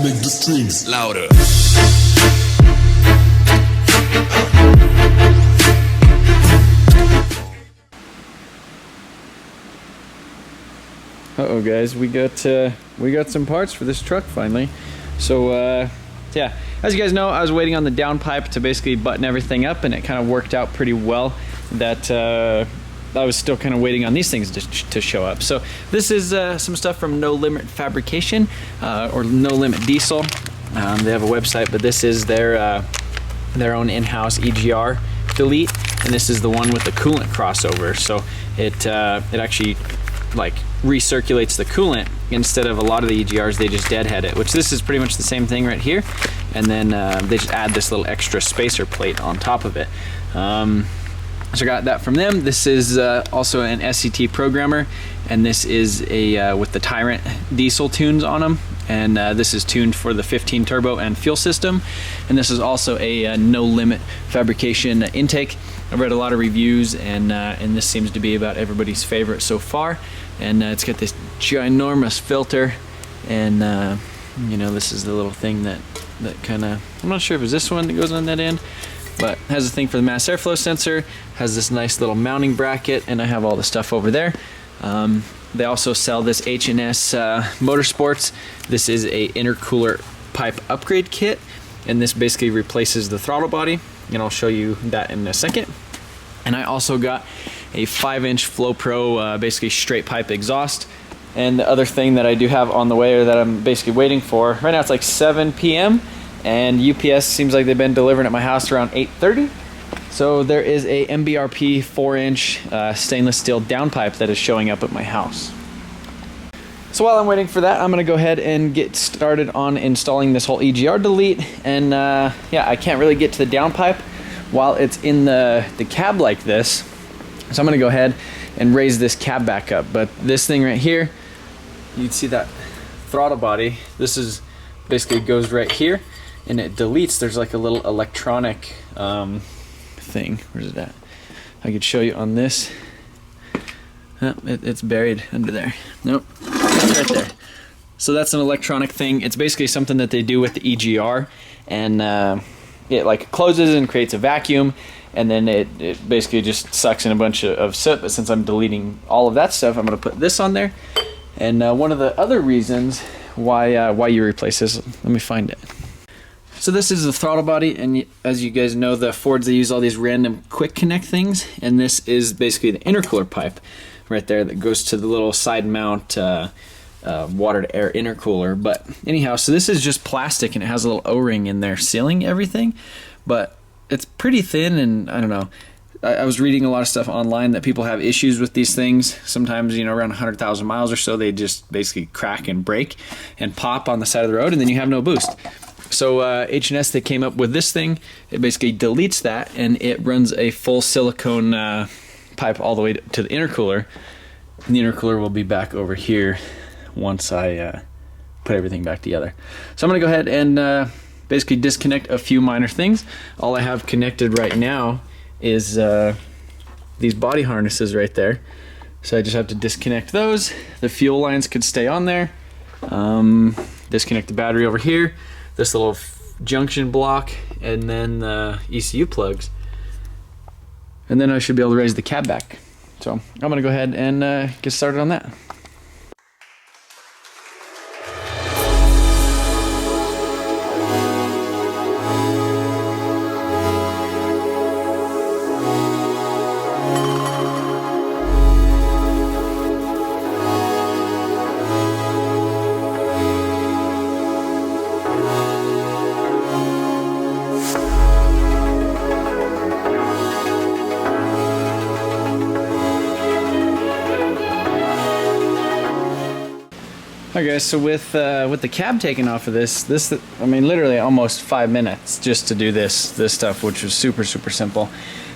Make the strings louder. Uh-oh guys, we got some parts for this truck finally. So yeah, as you guys know, I was waiting on the downpipe to basically button everything up, and it kind of worked out pretty well that I was still kind of waiting on these things to show up. So this is some stuff from No Limit Fabrication, or No Limit Diesel. They have a website, but this is their own in-house EGR delete, and this is the one with the coolant crossover. So it actually like recirculates the coolant instead of a lot of the EGRs. They just deadhead it, which this is pretty much the same thing right here, and then they just add this little extra spacer plate on top of it. So I got that from them. This is also an SCT programmer, and this is a with the Tyrant diesel tunes on them, and this is tuned for the 15 turbo and fuel system, and this is also a No Limit Fabrication intake. I've read a lot of reviews, and this seems to be about everybody's favorite so far. And it's got this ginormous filter, and you know, this is the little thing that kind of, I'm not sure if it's this one that goes on that end, but has a thing for the mass airflow sensor, has this nice little mounting bracket, and I have all the stuff over there. They also sell this H&S Motorsports. This is a intercooler pipe upgrade kit, and this basically replaces the throttle body, and I'll show you that in a second. And I also got a 5-inch Flow Pro basically straight pipe exhaust. And the other thing that I do have on the way, or that I'm basically waiting for, right now it's like 7 p.m. and UPS seems like they've been delivering at my house around 8:30. So there is a MBRP 4-inch stainless steel downpipe that is showing up at my house. So while I'm waiting for that, I'm gonna go ahead and get started on installing this whole EGR delete. And yeah, I can't really get to the downpipe while it's in the cab like this. So I'm gonna go ahead and raise this cab back up. But this thing right here, you can see that throttle body. This is basically goes right here, and it deletes. There's like a little electronic thing. Where's it at? I could show you on this. Oh, it's buried under there. Nope, it's right there. So that's an electronic thing. It's basically something that they do with the EGR, and it like closes and creates a vacuum, and then it basically just sucks in a bunch of soot. But since I'm deleting all of that stuff, I'm going to put this on there. And one of the other reasons why you replace this, let me find it. So this is the throttle body, and as you guys know, the Fords, they use all these random quick connect things, and this is basically the intercooler pipe right there that goes to the little side mount water to air intercooler. But anyhow, so this is just plastic, and it has a little O-ring in there sealing everything, but it's pretty thin, and I don't know. I was reading a lot of stuff online that people have issues with these things. Sometimes, you know, around 100,000 miles or so, they just basically crack and break and pop on the side of the road, and then you have no boost. So H&S, they came up with this thing. It basically deletes that, and it runs a full silicone pipe all the way to the intercooler. And the intercooler will be back over here once I put everything back together. So I'm gonna go ahead and basically disconnect a few minor things. All I have connected right now is these body harnesses right there. So I just have to disconnect those. The fuel lines could stay on there. Disconnect the battery over here, this little junction block, and then the ECU plugs. And then I should be able to raise the cab back. So I'm gonna go ahead and get started on that. Okay, so with the cab taken off of this, I mean, literally almost 5 minutes just to do this stuff, which was super simple.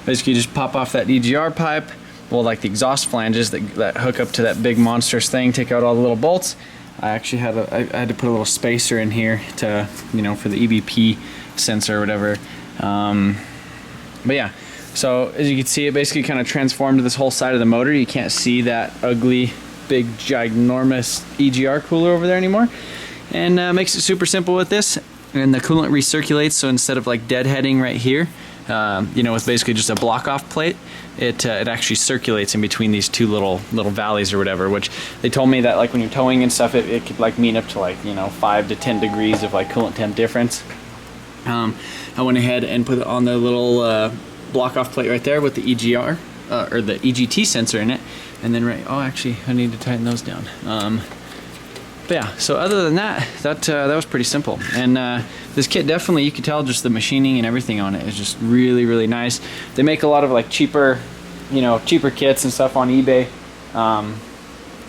Basically, you just pop off that EGR pipe, well, like the exhaust flanges that hook up to that big monstrous thing, take out all the little bolts. I actually had I had to put a little spacer in here to, you know, for the EBP sensor or whatever. But yeah, so as you can see, it basically kind of transformed this whole side of the motor. You can't see that ugly big ginormous EGR cooler over there anymore, and makes it super simple with this. And the coolant recirculates, so instead of like deadheading right here, you know, with basically just a block off plate, it actually circulates in between these two little valleys or whatever, which they told me that like when you're towing and stuff, it could like mean up to like, you know, 5 to 10 degrees of like coolant temp difference. I went ahead and put it on the little block off plate right there with the EGR or the EGT sensor in it, and then oh, actually I need to tighten those down. But yeah, so other than that was pretty simple. And this kit definitely, you could tell just the machining and everything on it is just really, really nice. They make a lot of like cheaper, you know, cheaper kits and stuff on eBay.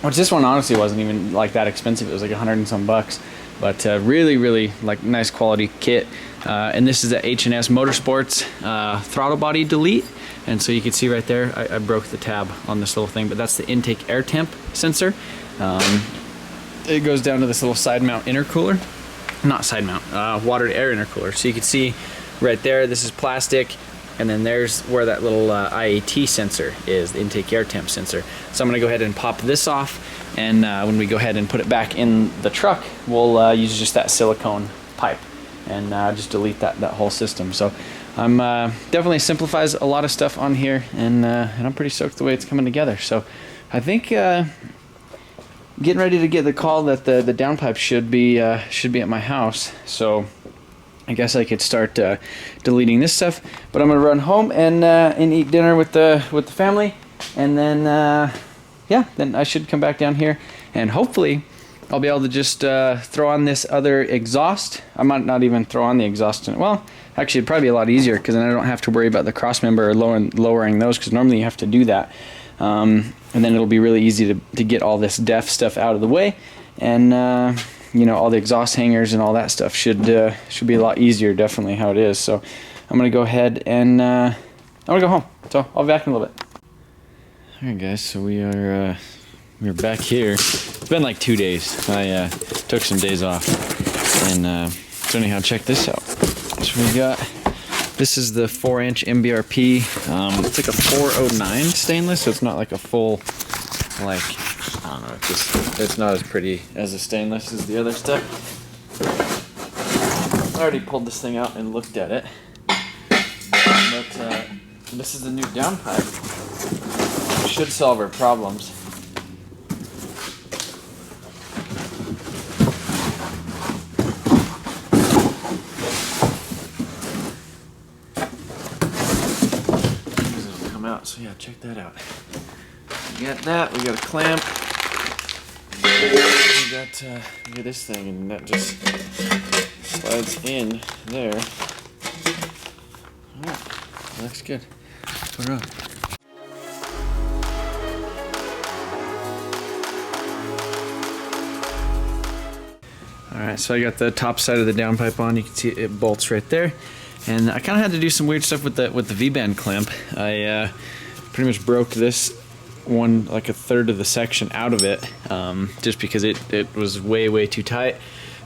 Which this one honestly wasn't even like that expensive. It was like 100 and some bucks. But really, really like nice quality kit. And this is a H&S Motorsports throttle body delete. And so you can see right there, I broke the tab on this little thing, but that's the intake air temp sensor. It goes down to this little side mount intercooler. Not side mount, water to air intercooler. So you can see right there, this is plastic, and then there's where that little IAT sensor is, the intake air temp sensor. So I'm gonna go ahead and pop this off, and when we go ahead and put it back in the truck, we'll use just that silicone pipe and just delete that whole system. So I'm definitely simplifies a lot of stuff on here, and I'm pretty stoked the way it's coming together. So I think getting ready to get the call that the downpipe should be at my house. So I guess I could start deleting this stuff. But I'm gonna run home and eat dinner with the family, and then yeah, then I should come back down here, and hopefully I'll be able to just throw on this other exhaust. I might not even throw on the exhaust in it. Well, actually it'd probably be a lot easier, because then I don't have to worry about the cross member or lowering those, because normally you have to do that. And then it'll be really easy to get all this DEF stuff out of the way, and you know, all the exhaust hangers and all that stuff should be a lot easier, definitely how it is. So I'm gonna go ahead and I'm gonna go home. So I'll be back in a little bit. All right, guys. So we're back here. It's been like 2 days. I took some days off, and so anyhow, check this out. So we got. This is the 4-inch MBRP. It's like a 409 stainless, so it's not like a full, like, I don't know, it's not as pretty as a stainless as the other stuff. I already pulled this thing out and looked at it. But this is the new downpipe. It should solve our problems. So yeah, check that out. We got that. We got a clamp. We got this thing, and that just slides in there. All right, looks good. Put it on. All right, so I got the top side of the downpipe on. You can see it bolts right there. And I kind of had to do some weird stuff with the V-band clamp. I pretty much broke this one, like a third of the section out of it, just because it was way too tight.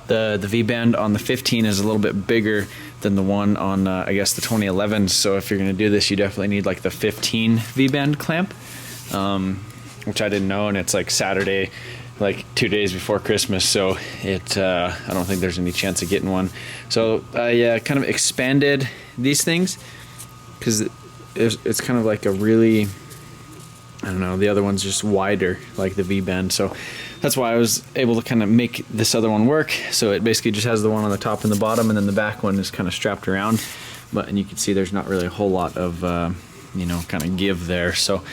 The V-band on the 15 is a little bit bigger than the one on I guess the 2011. So if you're gonna do this, you definitely need like the 15 V-band clamp, which I didn't know, and it's like Saturday, like 2 days before Christmas, so I don't think there's any chance of getting one. So I kind of expanded these things, because it's kind of like a really, I don't know, the other one's just wider, like the V-band. So that's why I was able to kind of make this other one work. So it basically just has the one on the top and the bottom, and then the back one is kind of strapped around. And you can see there's not really a whole lot of, you know, kind of give there. So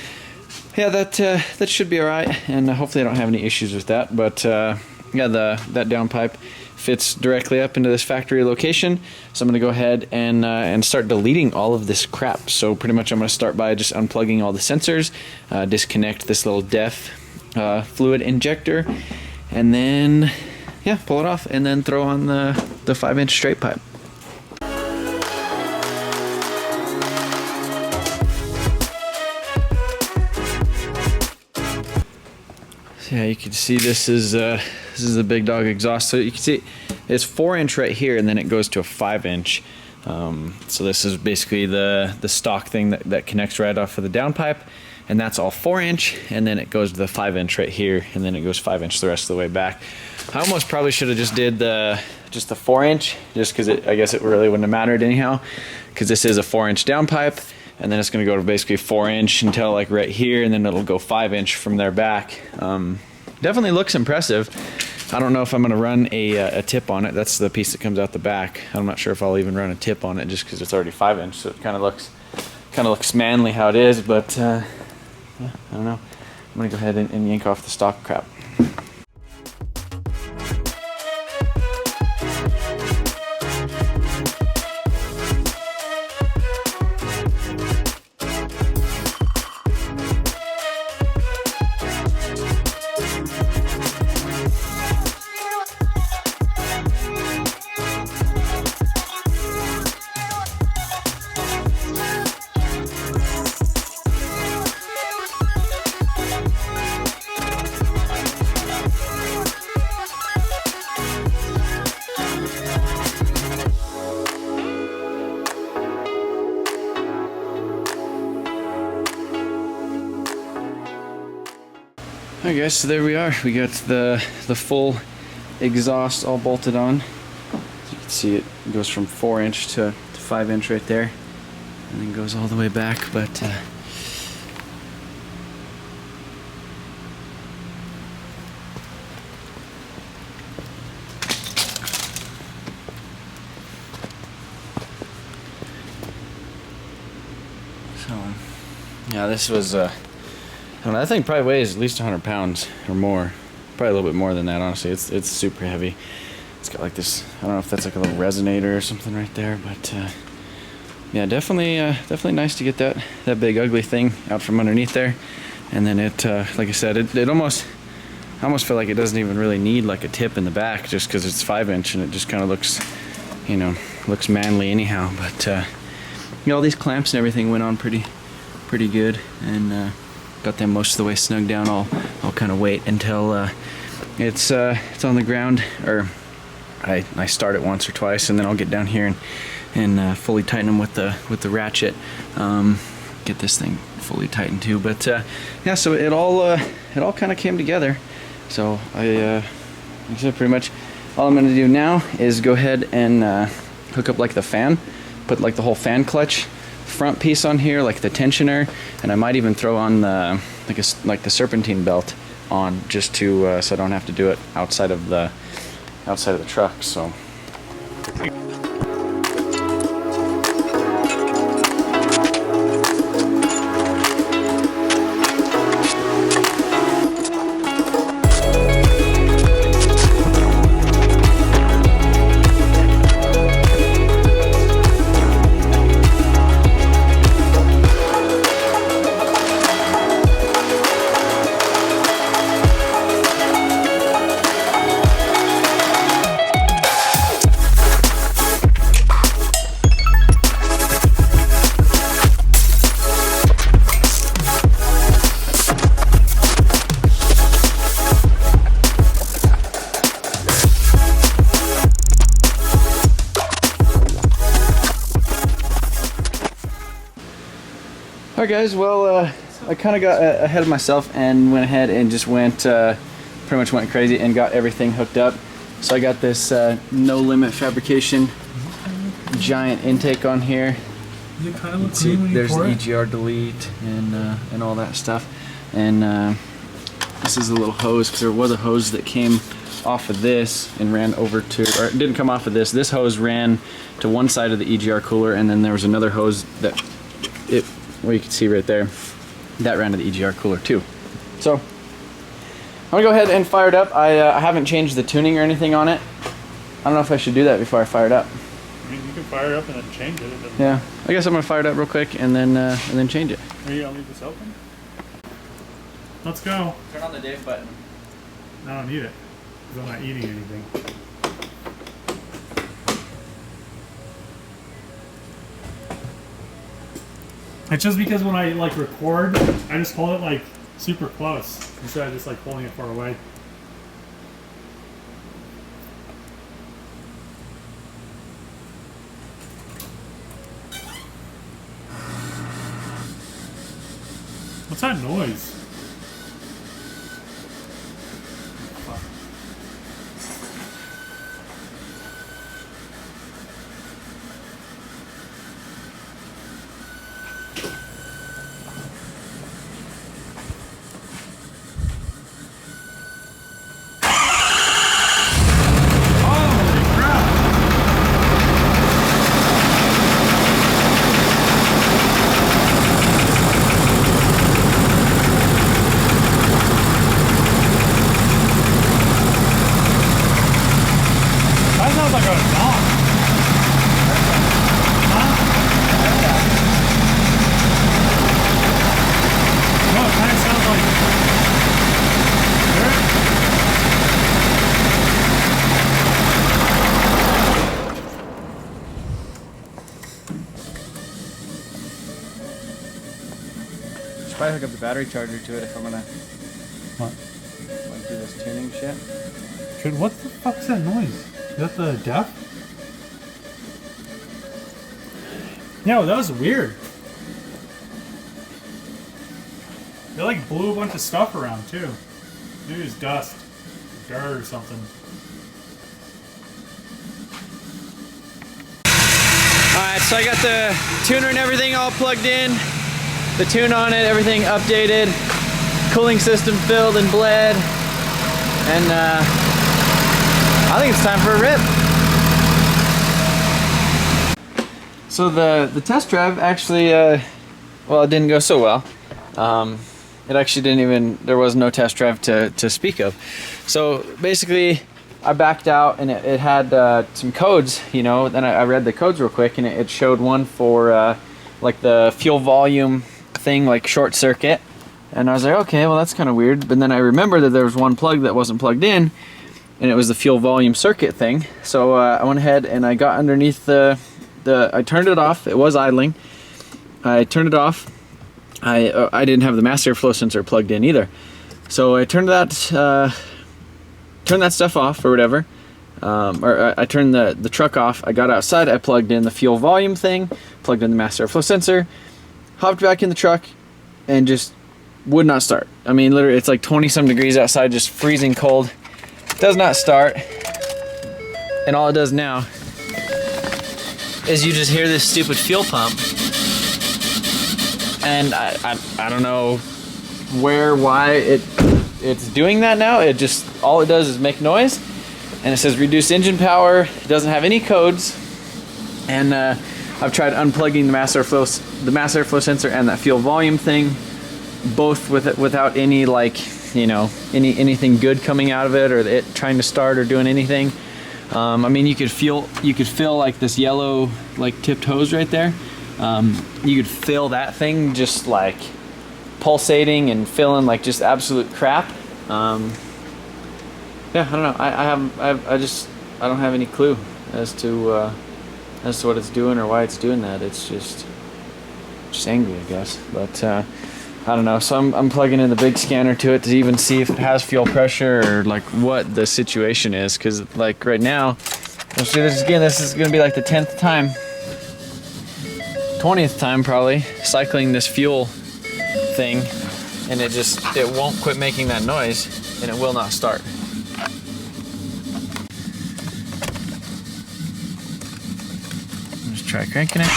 yeah, that should be all right, and hopefully I don't have any issues with that. But yeah, that downpipe fits directly up into this factory location. So I'm gonna go ahead and start deleting all of this crap. So pretty much I'm gonna start by just unplugging all the sensors, disconnect this little DEF fluid injector, and then yeah, pull it off, and then throw on the 5-inch straight pipe. So yeah, you can see this is a big dog exhaust. So you can see it's 4-inch right here, and then it goes to a 5-inch. So this is basically the stock thing that connects right off of the downpipe, and that's all 4-inch, and then it goes to the 5-inch right here, and then it goes 5-inch the rest of the way back. I almost probably should have just did the 4-inch, just because I guess it really wouldn't have mattered anyhow, because this is a 4-inch downpipe, and then it's going to go to basically 4-inch until like right here, and then it'll go 5-inch from there back. Definitely looks impressive. I don't know if I'm going to run a tip on it. That's the piece that comes out the back. I'm not sure if I'll even run a tip on it, just because it's already 5-inch, so it kind of looks manly how it is. But yeah, I don't know. I'm going to go ahead and yank off the stock crap. Alright guys, so there we are. We got the full exhaust all bolted on. As you can see, it goes from 4-inch to 5-inch right there, and then goes all the way back. But yeah, this was I don't know, that thing probably weighs at least 100 pounds or more. Probably a little bit more than that, honestly. It's super heavy. It's got like this, I don't know if that's like a little resonator or something right there, but yeah, definitely nice to get that big ugly thing out from underneath there. And then it, like I said, I almost feel like it doesn't even really need like a tip in the back, just because it's 5-inch and it just kind of looks, you know, looks manly anyhow. But you know, all these clamps and everything went on pretty good, and got them most of the way snug down. I'll kind of wait until it's on the ground, or I start it once or twice, and then I'll get down here and fully tighten them with the ratchet. Get this thing fully tightened too. But yeah, so it all kind of came together. So like I said, pretty much all I'm going to do now is go ahead and hook up like the fan, put like the whole fan clutch front piece on here, like the tensioner, and I might even throw on the like the serpentine belt on, just to so I don't have to do it outside of the truck. So alright guys, well I kind of got ahead of myself and went ahead and just pretty much went crazy and got everything hooked up. So I got this No Limit Fabrication giant intake on here. Does it kind of look clean when you there's pour the it? EGR delete and all that stuff. And this is a little hose, because there was a hose that came off of this and ran over to, or it didn't come off of this. This hose ran to one side of the EGR cooler, and then there was another hose that well, you can see right there, that ran to the EGR cooler too. So I'm gonna go ahead and fire it up. I haven't changed the tuning or anything on it. I don't know if I should do that before I fire it up. I mean, you can fire it up and then change it. Yeah, I guess I'm gonna fire it up real quick and then change it. Are you gonna leave this open? Let's go. Turn on the Dave button. I don't need it, because I'm not eating anything. It's just because when I like record, I just hold it like super close instead of just like holding it far away. What's that noise? Probably hook up the battery charger to it if I'm gonna What? like do this tuning shit. Dude, what the fuck's that noise? Is that the DEF? Yeah, well, that was weird. They like blew a bunch of stuff around too. Maybe it was dust, dirt or something. Alright, so I got the tuner and everything all plugged in. The tune on it, everything updated. Cooling system filled and bled. And I think it's time for a rip. So the test drive actually, well, it didn't go so well. It actually didn't even, there was no test drive to speak of. So basically, I backed out and it had some codes, you know, then I read the codes real quick and it showed one for like the fuel volume thing, like short circuit. And I was like, okay, well that's kind of weird. But then I remember that there was one plug that wasn't plugged in and it was the fuel volume circuit thing. So I went ahead and I got underneath I turned it off. It was idling. I turned it off. I didn't have the mass airflow sensor plugged in either. So I turned that stuff off or whatever. I turned the truck off. I got outside. I plugged in the fuel volume thing, plugged in the mass airflow sensor, hopped back in the truck, and just would not start. I mean, literally, it's like 20-some degrees outside, just freezing cold. Does not start. And all it does now is you just hear this stupid fuel pump. And I don't know why it's doing that now. It just, all it does is make noise. And it says reduce engine power. It doesn't have any codes. And I've tried unplugging the mass airflow sensor and that fuel volume thing, both without any, like, you know, anything good coming out of it, or it trying to start or doing anything. I mean, you could feel like this yellow, like, tipped hose right there. You could feel that thing just like pulsating and feeling like just absolute crap. Yeah, I don't know. I don't have any clue as to what it's doing or why it's doing that. It's just angry, I guess. But I don't know. So I'm plugging in the big scanner to it to even see if it has fuel pressure or like what the situation is. Because like right now, let's do this again. This is gonna be like the 10th time, 20th time probably, cycling this fuel thing, and it won't quit making that noise, and it will not start. Let's try cranking it.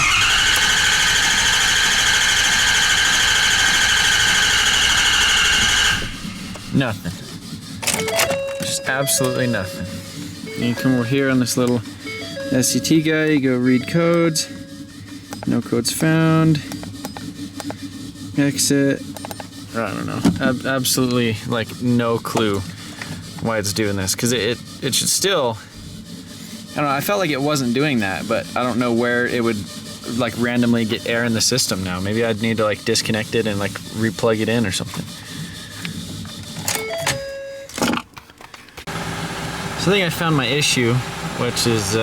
Nothing. Just absolutely nothing. And you come over here on this little SCT guy, you go read codes. No codes found. Exit. I don't know. Absolutely, like, no clue why it's doing this. Because it should still... I don't know, I felt like it wasn't doing that, but I don't know where it would, like, randomly get air in the system now. Maybe I'd need to, like, disconnect it and, like, replug it in or something. So I think I found my issue, which is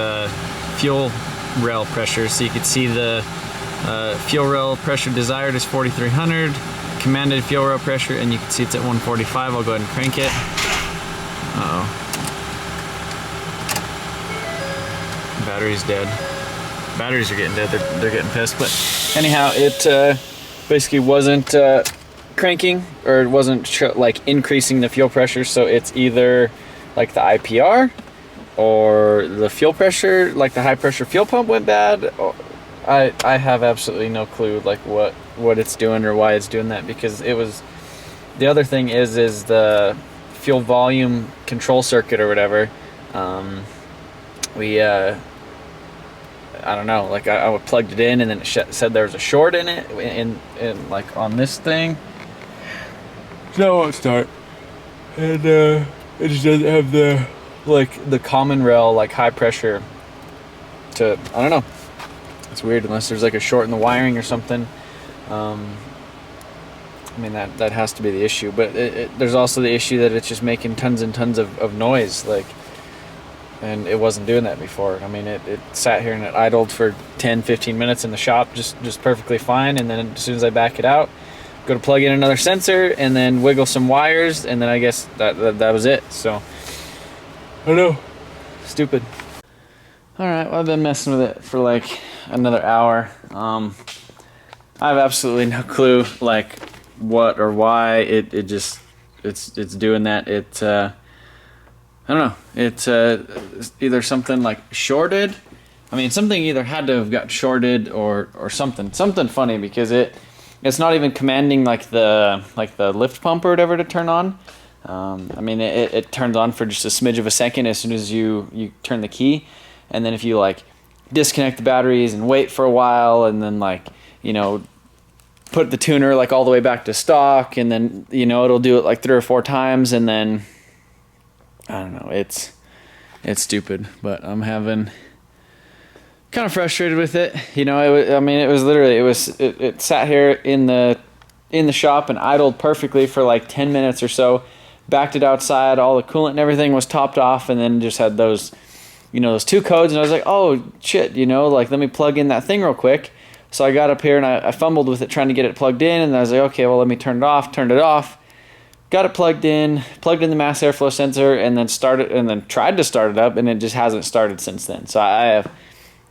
fuel rail pressure. So you can see the fuel rail pressure desired is 4,300, commanded fuel rail pressure, and you can see it's at 145. I'll go ahead and crank it. Uh-oh. Battery's dead. Batteries are getting dead. They're getting pissed. But anyhow, it basically wasn't cranking, or it wasn't like increasing the fuel pressure. So it's either like the IPR or the fuel pressure, like the high pressure fuel pump went bad. Or I have absolutely no clue like what it's doing or why it's doing that, because it was, the other thing is the fuel volume control circuit or whatever. I don't know, like I plugged it in and then it said there was a short in it, in like on this thing. So it won't start. And it just doesn't have the common rail, like high pressure to, I don't know. It's weird, unless there's like a short in the wiring or something. I mean, that has to be the issue, but there's also the issue that it's just making tons and tons of noise, like, and it wasn't doing that before. I mean, it sat here and it idled for 10-15 minutes in the shop just perfectly fine, and then as soon as I back it out, go to plug in another sensor and then wiggle some wires, and then I guess that was it. So I don't know, stupid. All right, well, I've been messing with it for like another hour. I have absolutely no clue like what or why it's doing that. I don't know. It's either something like shorted. I mean, something either had to have got shorted or something funny, because it's not even commanding like the lift pump or whatever to turn on. I mean, it turns on for just a smidge of a second as soon as you turn the key, and then if you like disconnect the batteries and wait for a while, and then like, you know, put the tuner like all the way back to stock, and then, you know, it'll do it like 3 or 4 times, and then I don't know, it's stupid. But I'm having kind of frustrated with it, you know. It sat here in the shop and idled perfectly for like 10 minutes or so, backed it outside, all the coolant and everything was topped off, and then just had those, you know, those 2 codes, and I was like, oh shit, you know, like let me plug in that thing real quick. So I got up here and I fumbled with it trying to get it plugged in, and I was like, okay, well, let me turn it off, turned it off, got it plugged in the mass airflow sensor, and then tried to start it up, and it just hasn't started since then. So I have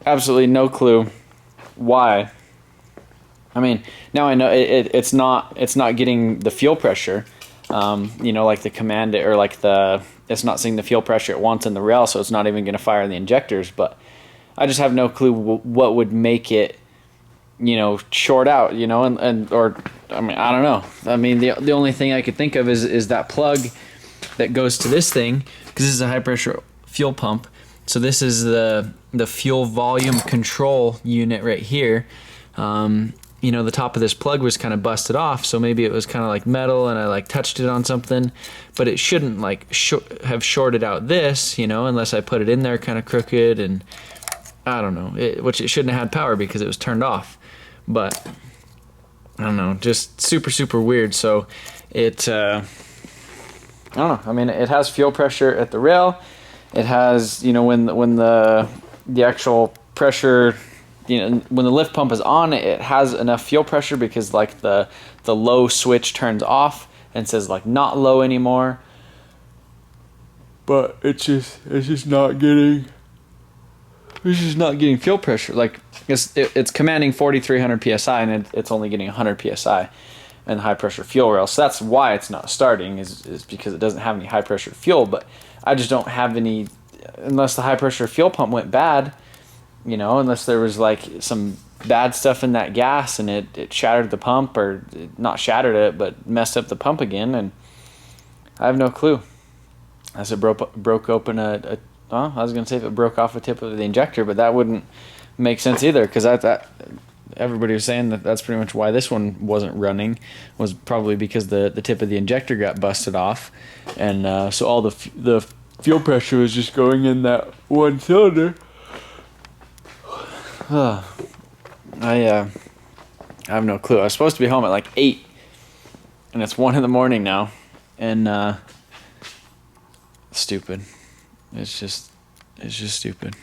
absolutely no clue why. I mean, now I know it's not getting the fuel pressure, you know, like the command, or like it's not seeing the fuel pressure it wants in the rail, so it's not even going to fire the injectors. But I just have no clue what would make it, you know, short out, you know, or I mean, I don't know. I mean, the only thing I could think of is that plug that goes to this thing, because this is a high pressure fuel pump. So this is the fuel volume control unit right here. You know, the top of this plug was kind of busted off, so maybe it was kind of like metal, and I like touched it on something, but it shouldn't like have shorted out this, you know, unless I put it in there kind of crooked, and I don't know, which it shouldn't have had power because it was turned off. But I don't know, just super weird. So it I don't know, I mean, it has fuel pressure at the rail. It has, you know, when the actual pressure, you know, when the lift pump is on, it has enough fuel pressure, because like the low switch turns off and says like not low anymore. But it's just not getting fuel pressure. Like it's commanding 4,300 psi, and it's only getting 100 psi in the high pressure fuel rail. So that's why it's not starting, is because it doesn't have any high pressure fuel. But I just don't have any, unless the high pressure fuel pump went bad, you know, unless there was like some bad stuff in that gas and it shattered the pump, or not shattered it, but messed up the pump again, and I have no clue. As it broke open I was going to say if it broke off a tip of the injector, but that wouldn't make sense either, because that everybody was saying that's pretty much why this one wasn't running, was probably because the tip of the injector got busted off, and so all the fuel pressure was just going in that one cylinder. I have no clue. I was supposed to be home at like 8, and it's 1 in the morning now, and stupid. It's just stupid.